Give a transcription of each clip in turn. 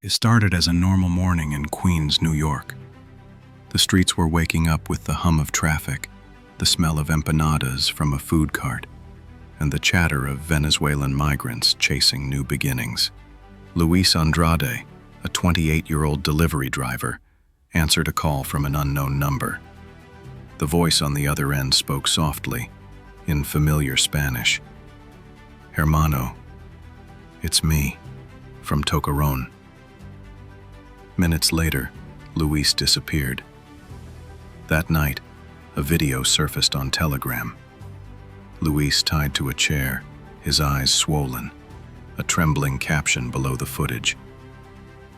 It started as a normal morning in Queens, New York. The streets were waking up with the hum of traffic, the smell of empanadas from a food cart, and the chatter of Venezuelan migrants chasing new beginnings. Luis Andrade, a 28-year-old delivery driver, answered a call from an unknown number. The voice on the other end spoke softly, in familiar Spanish. "Hermano, it's me, from Tocaron." Minutes later, Luis disappeared. That night, a video surfaced on Telegram. Luis tied to a chair, his eyes swollen, a trembling caption below the footage.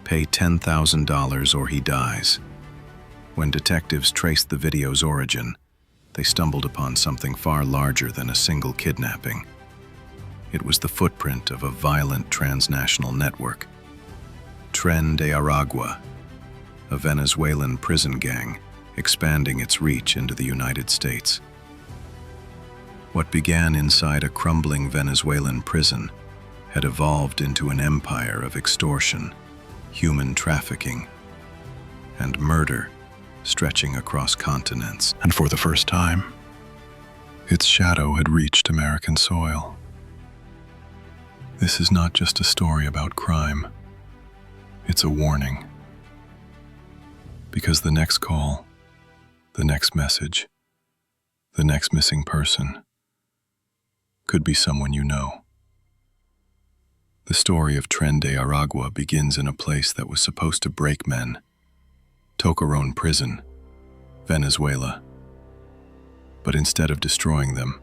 "Pay $10,000 or he dies." When detectives traced the video's origin, they stumbled upon something far larger than a single kidnapping. It was the footprint of a violent transnational network. Tren de Aragua, a Venezuelan prison gang expanding its reach into the United States. What began inside a crumbling Venezuelan prison had evolved into an empire of extortion, human trafficking, and murder stretching across continents. And for the first time, its shadow had reached American soil. This is not just a story about crime. It's a warning. Because the next call, the next message, the next missing person could be someone you know. The story of Tren de Aragua begins in a place that was supposed to break men, Tocaron Prison, Venezuela. But instead of destroying them,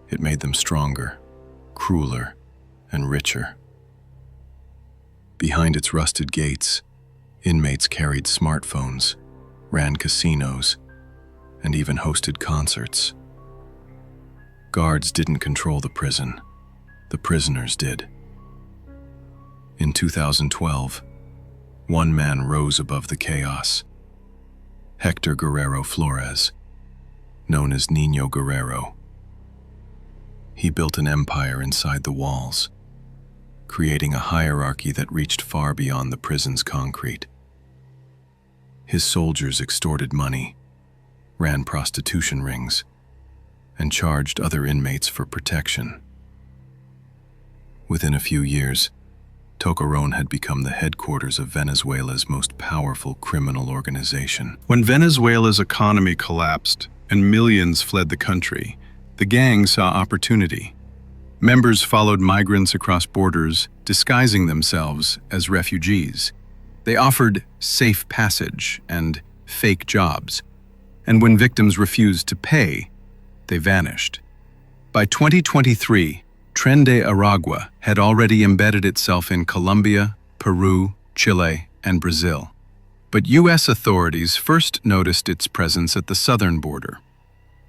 it made them stronger, crueler, and richer. Behind its rusted gates, inmates carried smartphones, ran casinos, and even hosted concerts. Guards didn't control the prison, the prisoners did. In 2012, one man rose above the chaos. Hector Guerrero Flores, known as Niño Guerrero. He built an empire inside the walls, creating a hierarchy that reached far beyond the prison's concrete. His soldiers extorted money, ran prostitution rings, and charged other inmates for protection. Within a few years, Tocaron had become the headquarters of Venezuela's most powerful criminal organization. When Venezuela's economy collapsed and millions fled the country, the gang saw opportunity. Members followed migrants across borders, disguising themselves as refugees. They offered safe passage and fake jobs, and when victims refused to pay, they vanished. By 2023, Tren de Aragua had already embedded itself in Colombia, Peru, Chile, and Brazil. But U.S. authorities first noticed its presence at the southern border.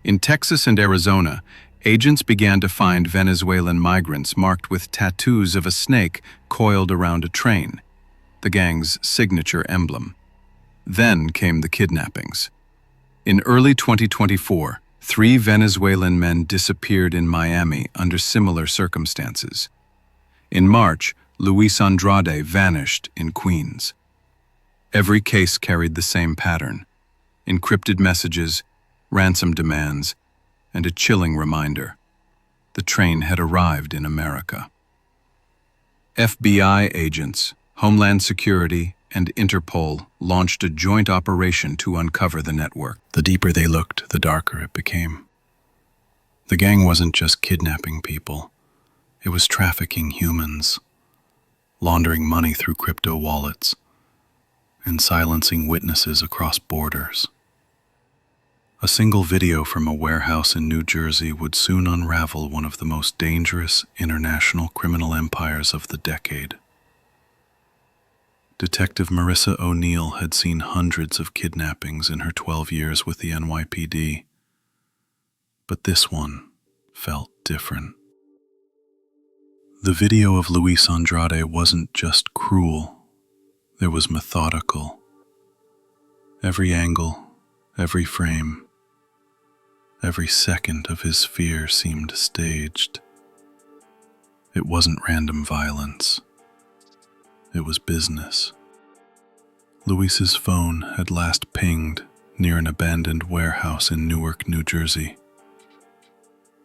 In Texas and Arizona, agents began to find Venezuelan migrants marked with tattoos of a snake coiled around a train, the gang's signature emblem. Then came the kidnappings. In early 2024, 3 Venezuelan men disappeared in Miami under similar circumstances. In March, Luis Andrade vanished in Queens. Every case carried the same pattern: encrypted messages, ransom demands, and a chilling reminder: the train had arrived in America. FBI agents, Homeland Security, and Interpol launched a joint operation to uncover the network. The deeper they looked, the darker it became. The gang wasn't just kidnapping people, it was trafficking humans, laundering money through crypto wallets, and silencing witnesses across borders. A single video from a warehouse in New Jersey would soon unravel one of the most dangerous international criminal empires of the decade. Detective Marissa O'Neill had seen hundreds of kidnappings in her 12 years with the NYPD, but this one felt different. The video of Luis Andrade wasn't just cruel, there was methodical. Every angle, every frame, every second of his fear seemed staged. It wasn't random violence. It was business. Luis's phone had last pinged near an abandoned warehouse in Newark, New Jersey,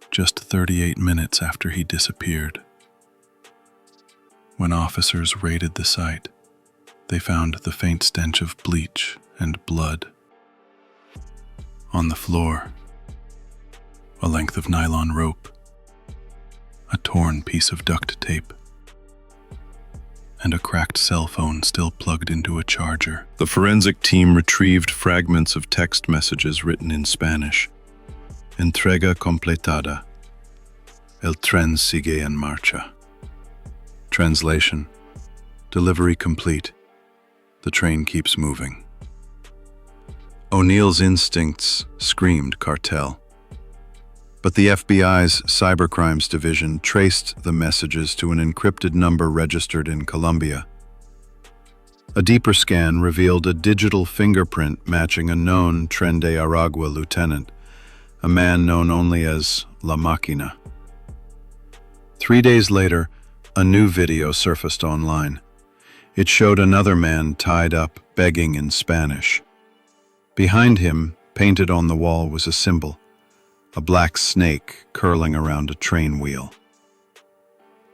just 38 minutes after he disappeared. When officers raided the site, they found the faint stench of bleach and blood. On the floor, a length of nylon rope, a torn piece of duct tape, and a cracked cell phone still plugged into a charger. The forensic team retrieved fragments of text messages written in Spanish. Entrega completada. El tren sigue en marcha. Translation: delivery complete. The train keeps moving. O'Neill's instincts screamed cartel. But the FBI's Cybercrimes Division traced the messages to an encrypted number registered in Colombia. A deeper scan revealed a digital fingerprint matching a known Tren de Aragua lieutenant, a man known only as La Máquina. 3 days later, a new video surfaced online. It showed another man tied up, begging in Spanish. Behind him, painted on the wall, was a symbol: a black snake curling around a train wheel.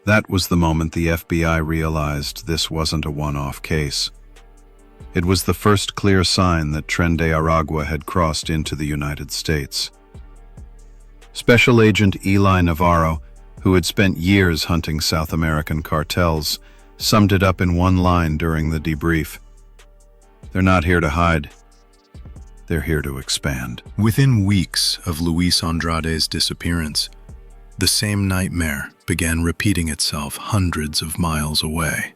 That was the moment the FBI realized this wasn't a one-off case. It was the first clear sign that Tren de Aragua had crossed into the United States. Special Agent Eli Navarro, who had spent years hunting South American cartels, summed it up in one line during the debrief: "They're not here to hide. They're here to expand." Within weeks of Luis Andrade's disappearance, the same nightmare began repeating itself hundreds of miles away.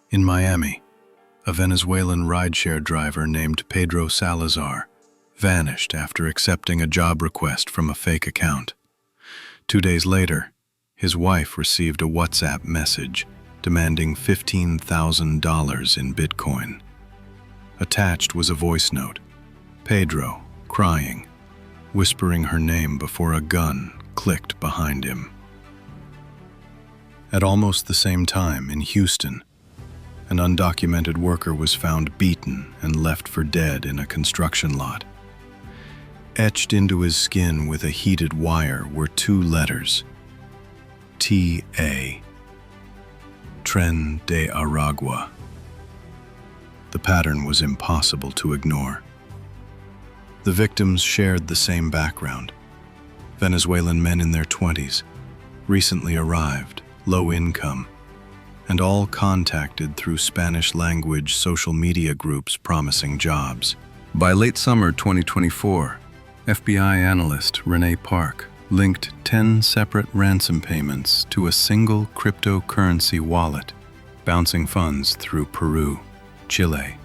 In Miami, a Venezuelan rideshare driver named Pedro Salazar vanished after accepting a job request from a fake account. 2 days later, his wife received a WhatsApp message demanding $15,000 in Bitcoin. Attached was a voice note: Pedro, crying, whispering her name before a gun clicked behind him. At almost the same time, in Houston, an undocumented worker was found beaten and left for dead in a construction lot. Etched into his skin with a heated wire were 2 letters: T.A. Tren de Aragua. The pattern was impossible to ignore. The victims shared the same background: Venezuelan men in their 20s, recently arrived, low income, and all contacted through Spanish-language social media groups promising jobs. By late summer 2024, FBI analyst Renee Park linked 10 separate ransom payments to a single cryptocurrency wallet, bouncing funds through Peru, Chile,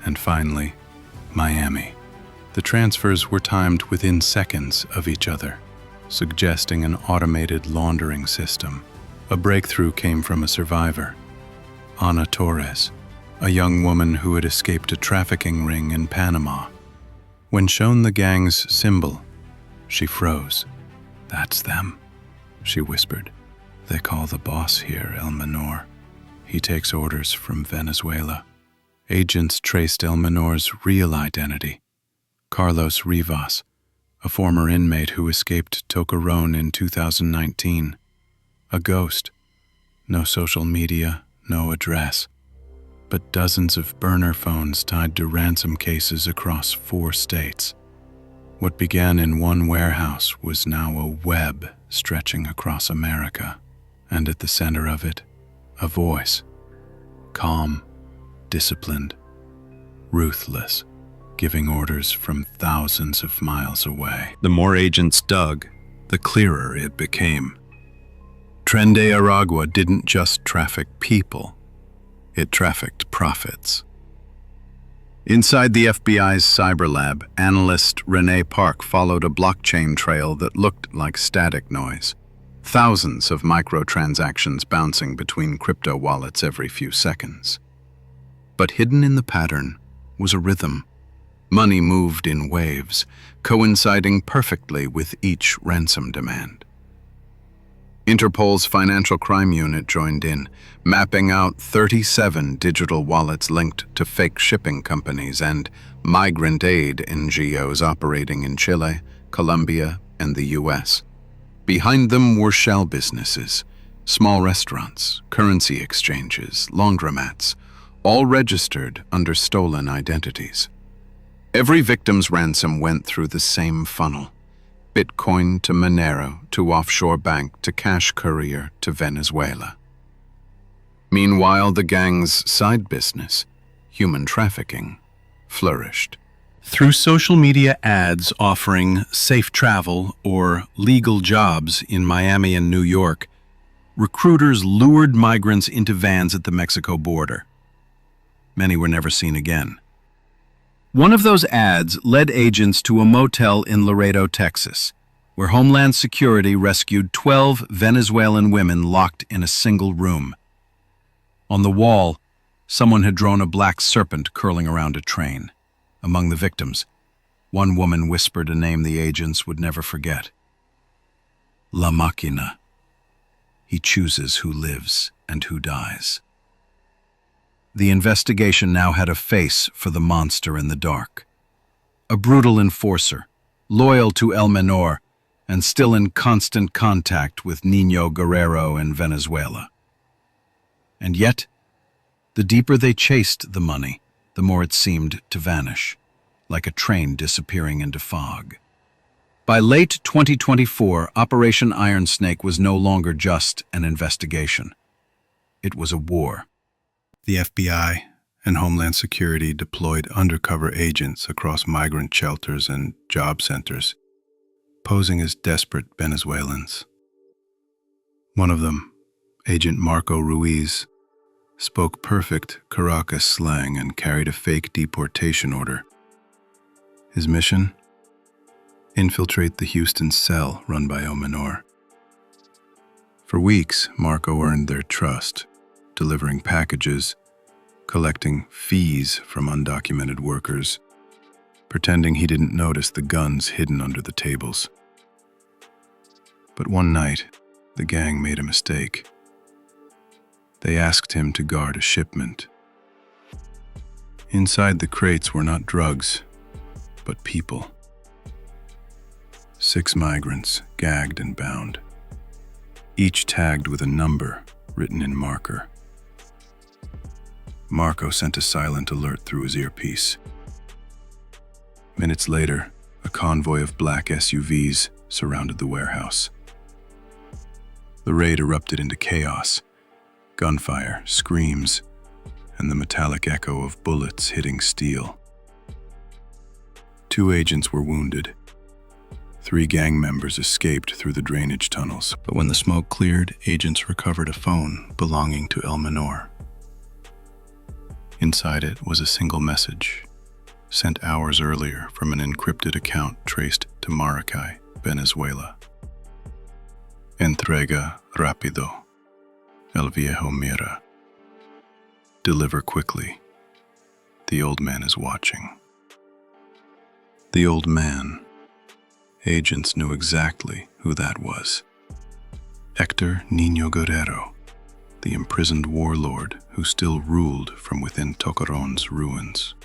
and finally, Miami. The transfers were timed within seconds of each other, suggesting an automated laundering system. A breakthrough came from a survivor, Ana Torres, a young woman who had escaped a trafficking ring in Panama. When shown the gang's symbol, she froze. "That's them," she whispered. "They call the boss here El Menor. He takes orders from Venezuela." Agents traced El Menor's real identity: Carlos Rivas, a former inmate who escaped Tocarón in 2019. A ghost. No social media, no address, but dozens of burner phones tied to ransom cases across 4 states. What began in one warehouse was now a web stretching across America, and at the center of it, a voice. Calm, disciplined, ruthless, giving orders from thousands of miles away. The more agents dug, the clearer it became. Tren de Aragua didn't just traffic people, it trafficked profits. Inside the FBI's cyber lab, analyst Renee Park followed a blockchain trail that looked like static noise. Thousands of microtransactions bouncing between crypto wallets every few seconds. But hidden in the pattern was a rhythm. Money moved in waves, coinciding perfectly with each ransom demand. Interpol's Financial Crime Unit joined in, mapping out 37 digital wallets linked to fake shipping companies and migrant aid NGOs operating in Chile, Colombia, and the US. Behind them were shell businesses, small restaurants, currency exchanges, laundromats, all registered under stolen identities. Every victim's ransom went through the same funnel. Bitcoin to Monero to offshore bank to cash courier to Venezuela. Meanwhile, the gang's side business, human trafficking, flourished. Through social media ads offering safe travel or legal jobs in Miami and New York, recruiters lured migrants into vans at the Mexico border. Many were never seen again. One of those ads led agents to a motel in Laredo, Texas, where Homeland Security rescued 12 Venezuelan women locked in a single room. On the wall, someone had drawn a black serpent curling around a train. Among the victims, one woman whispered a name the agents would never forget. La Máquina. He chooses who lives and who dies. The investigation now had a face for the monster in the dark. A brutal enforcer, loyal to El Menor, and still in constant contact with Nino Guerrero in Venezuela. And yet, the deeper they chased the money, the more it seemed to vanish, like a train disappearing into fog. By late 2024, Operation Iron Snake was no longer just an investigation. It was a war. The FBI and Homeland Security deployed undercover agents across migrant shelters and job centers, posing as desperate Venezuelans. One of them, Agent Marco Ruiz, spoke perfect Caracas slang and carried a fake deportation order. His mission? Infiltrate the Houston cell run by El Menor. For weeks, Marco earned their trust, delivering packages, collecting fees from undocumented workers, pretending he didn't notice the guns hidden under the tables. But one night, the gang made a mistake. They asked him to guard a shipment. Inside the crates were not drugs, but people. 6 migrants, gagged and bound, each tagged with a number written in marker. Marco sent a silent alert through his earpiece. Minutes later, a convoy of black SUVs surrounded the warehouse. The raid erupted into chaos, gunfire, screams, and the metallic echo of bullets hitting steel. 2 agents were wounded. 3 gang members escaped through the drainage tunnels, but when the smoke cleared, agents recovered a phone belonging to El Menor. Inside it was a single message, sent hours earlier from an encrypted account traced to Maracay, Venezuela. Entrega rápido. El viejo mira. Deliver quickly. The old man is watching. The old man. Agents knew exactly who that was. Hector Nino Guerrero, the imprisoned warlord who still ruled from within Tocoron's ruins.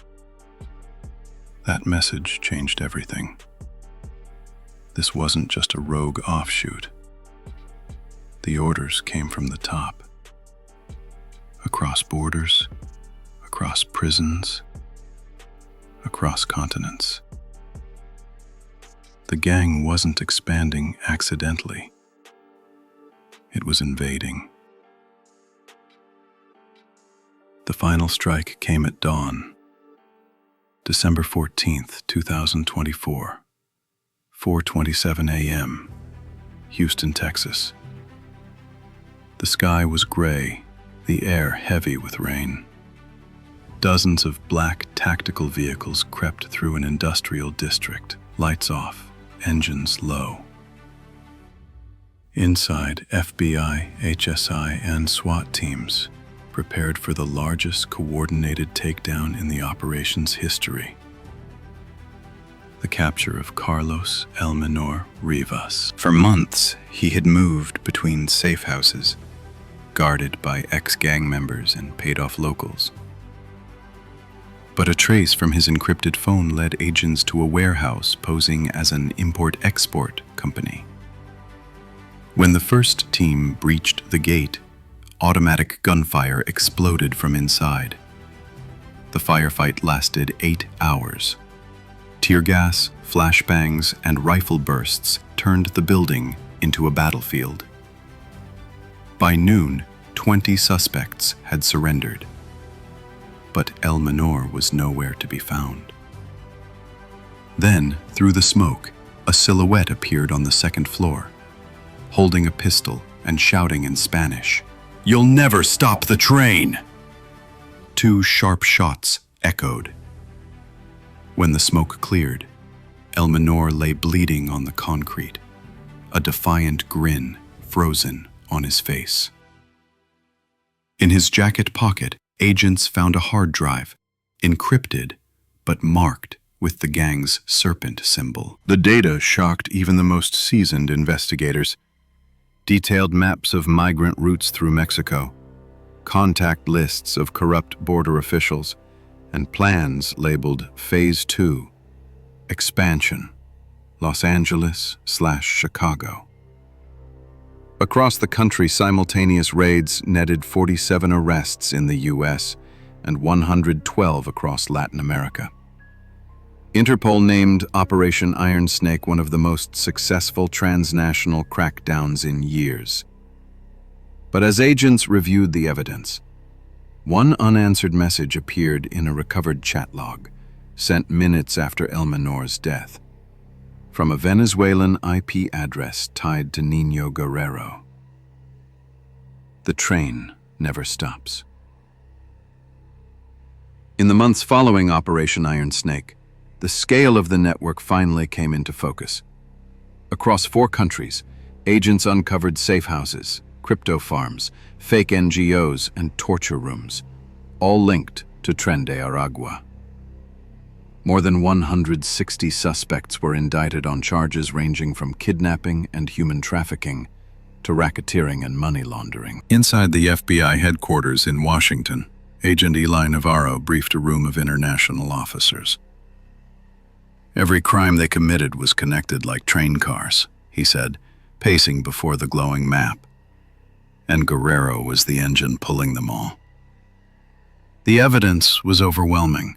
That message changed everything. This wasn't just a rogue offshoot. The orders came from the top. Across borders, across prisons, across continents. The gang wasn't expanding accidentally. It was invading. The final strike came at dawn, December 14th, 2024, 4:27 a.m., Houston, Texas. The sky was gray, the air heavy with rain. Dozens of black tactical vehicles crept through an industrial district, lights off, engines low. Inside, FBI, HSI, and SWAT teams prepared for the largest coordinated takedown in the operation's history. the capture of Carlos El Menor Rivas. For months, he had moved between safe houses, guarded by ex-gang members and paid-off locals. But a trace from his encrypted phone led agents to a warehouse posing as an import-export company. When the first team breached the gate, automatic gunfire exploded from inside. The firefight lasted 8 hours. Tear gas, flashbangs, and rifle bursts turned the building into a battlefield. By noon, 20 suspects had surrendered. But El Menor was nowhere to be found. Then, through the smoke, a silhouette appeared on the second floor, holding a pistol and shouting in Spanish, "You'll never stop the train!" 2 sharp shots echoed. When the smoke cleared, El Menor lay bleeding on the concrete, a defiant grin frozen on his face. In his jacket pocket, agents found a hard drive, encrypted but marked with the gang's serpent symbol. The data shocked even the most seasoned investigators. Detailed maps of migrant routes through Mexico, contact lists of corrupt border officials, and plans labeled Phase 2, Expansion, Los Angeles/Chicago. Across the country, simultaneous raids netted 47 arrests in the U.S. and 112 across Latin America. Interpol named Operation Iron Snake one of the most successful transnational crackdowns in years. But as agents reviewed the evidence, one unanswered message appeared in a recovered chat log, sent minutes after El Menor's death, from a Venezuelan IP address tied to Niño Guerrero. The train never stops. In the months following Operation Iron Snake, the scale of the network finally came into focus. Across 4 countries, agents uncovered safe houses, crypto farms, fake NGOs, and torture rooms, all linked to Tren de Aragua. More than 160 suspects were indicted on charges ranging from kidnapping and human trafficking to racketeering and money laundering. Inside the FBI headquarters in Washington, Agent Eli Navarro briefed a room of international officers. Every crime they committed was connected like train cars, he said, pacing before the glowing map. And Guerrero was the engine pulling them all. The evidence was overwhelming.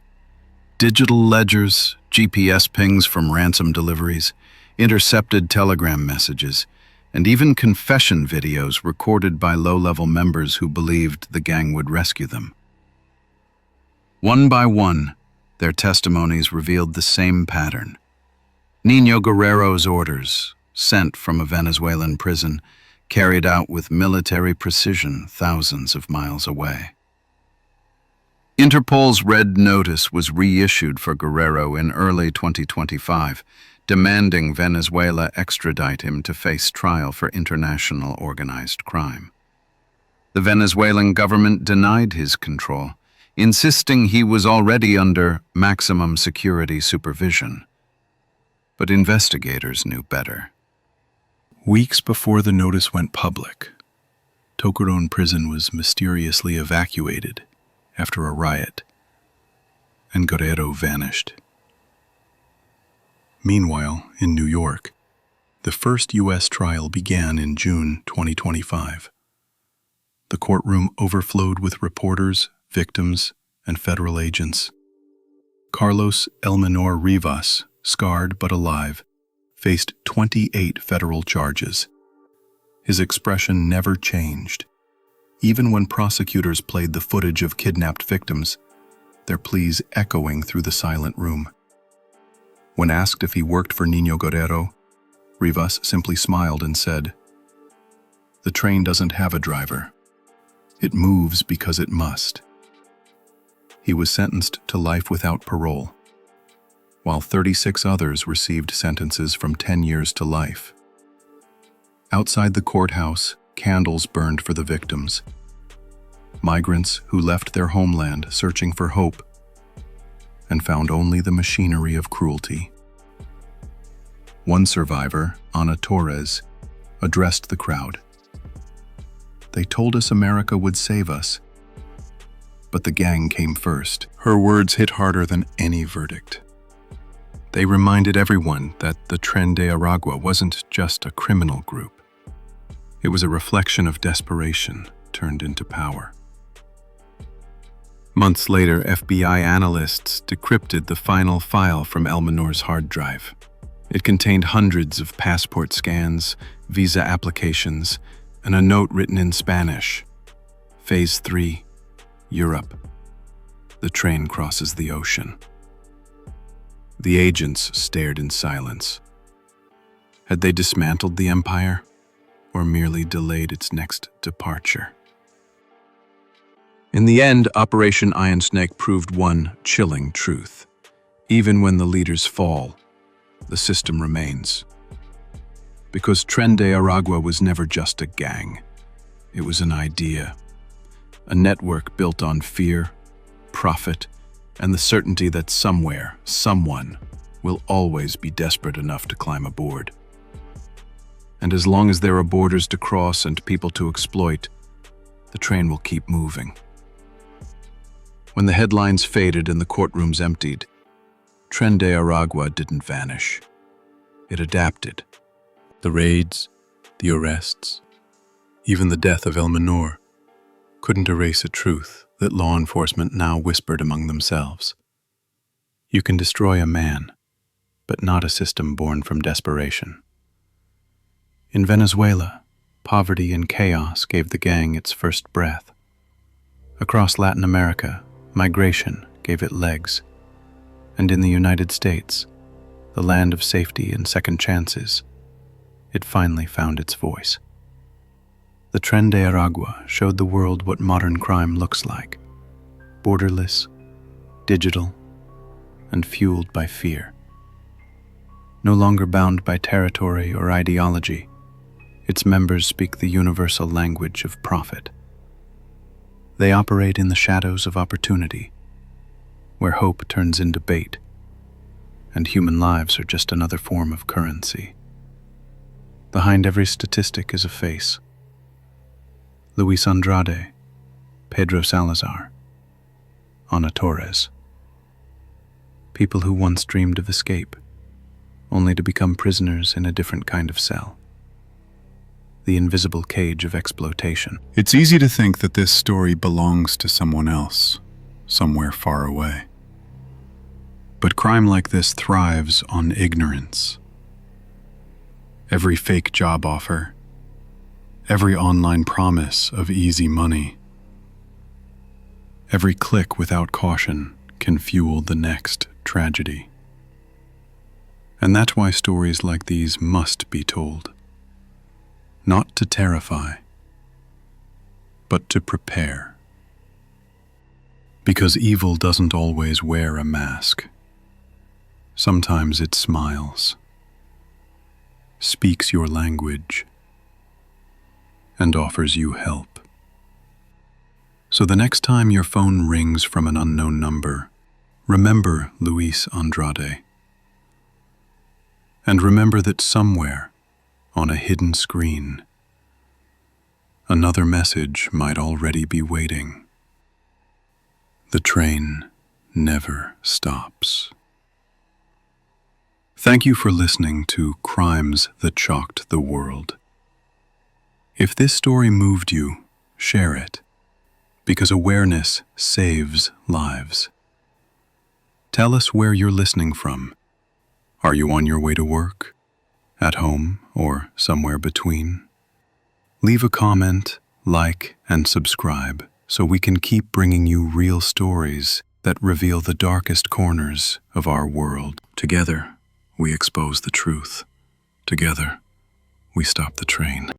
Digital ledgers, GPS pings from ransom deliveries, intercepted telegram messages, and even confession videos recorded by low-level members who believed the gang would rescue them. One by one, their testimonies revealed the same pattern. Niño Guerrero's orders, sent from a Venezuelan prison, carried out with military precision thousands of miles away. Interpol's Red Notice was reissued for Guerrero in early 2025, demanding Venezuela extradite him to face trial for international organized crime. The Venezuelan government denied his control, insisting he was already under maximum security supervision. But investigators knew better. Weeks before the notice went public, Tocuron prison was mysteriously evacuated after a riot, and Guerrero vanished. Meanwhile, in New York, the first U.S. trial began in June 2025. The courtroom overflowed with reporters, victims, and federal agents. Carlos El Menor Rivas, scarred but alive, faced 28 federal charges. His expression never changed. Even when prosecutors played the footage of kidnapped victims, their pleas echoing through the silent room. When asked if he worked for Niño Guerrero, Rivas simply smiled and said, "The train doesn't have a driver. It moves because it must." He was sentenced to life without parole, while 36 others received sentences from 10 years to life. Outside the courthouse, candles burned for the victims. Migrants who left their homeland searching for hope and found only the machinery of cruelty. One survivor, Ana Torres, addressed the crowd. "They told us America would save us, but the gang came first." Her words hit harder than any verdict. They reminded everyone that the Tren de Aragua wasn't just a criminal group. It was a reflection of desperation turned into power. Months later, FBI analysts decrypted the final file from El Menor's hard drive. It contained hundreds of passport scans, visa applications, and a note written in Spanish. Phase 3, Europe. The train crosses the ocean. The agents stared in silence. Had they dismantled the empire, or merely delayed its next departure? In the end, Operation Iron Snake proved one chilling truth. Even when the leaders fall, the system remains. Because Tren de Aragua was never just a gang. It was an idea. A network built on fear, profit, and the certainty that somewhere, someone, will always be desperate enough to climb aboard. And as long as there are borders to cross and people to exploit, the train will keep moving. When the headlines faded and the courtrooms emptied, Tren de Aragua didn't vanish. It adapted. The raids, the arrests, even the death of El Menor couldn't erase a truth that law enforcement now whispered among themselves. You can destroy a man, but not a system born from desperation. In Venezuela, poverty and chaos gave the gang its first breath. Across Latin America, migration gave it legs. And in the United States, the land of safety and second chances, it finally found its voice. The Tren de Aragua showed the world what modern crime looks like: borderless, digital, and fueled by fear. No longer bound by territory or ideology, its members speak the universal language of profit. They operate in the shadows of opportunity, where hope turns into bait, and human lives are just another form of currency. Behind every statistic is a face. Luis Andrade, Pedro Salazar, Ana Torres. People who once dreamed of escape, only to become prisoners in a different kind of cell. The invisible cage of exploitation. It's easy to think that this story belongs to someone else, somewhere far away. But crime like this thrives on ignorance. Every fake job offer, every online promise of easy money, every click without caution can fuel the next tragedy. And that's why stories like these must be told. Not to terrify, but to prepare. Because evil doesn't always wear a mask. Sometimes it smiles, speaks your language, and offers you help. So the next time your phone rings from an unknown number, remember Luis Andrade. And remember that somewhere, on a hidden screen, another message might already be waiting. The train never stops. Thank you for listening to Crimes That Shocked the World. If this story moved you, share it, because awareness saves lives. Tell us where you're listening from. Are you on your way to work, at home, or somewhere between? Leave a comment, like, and subscribe so we can keep bringing you real stories that reveal the darkest corners of our world. Together, we expose the truth. Together, we stop the train.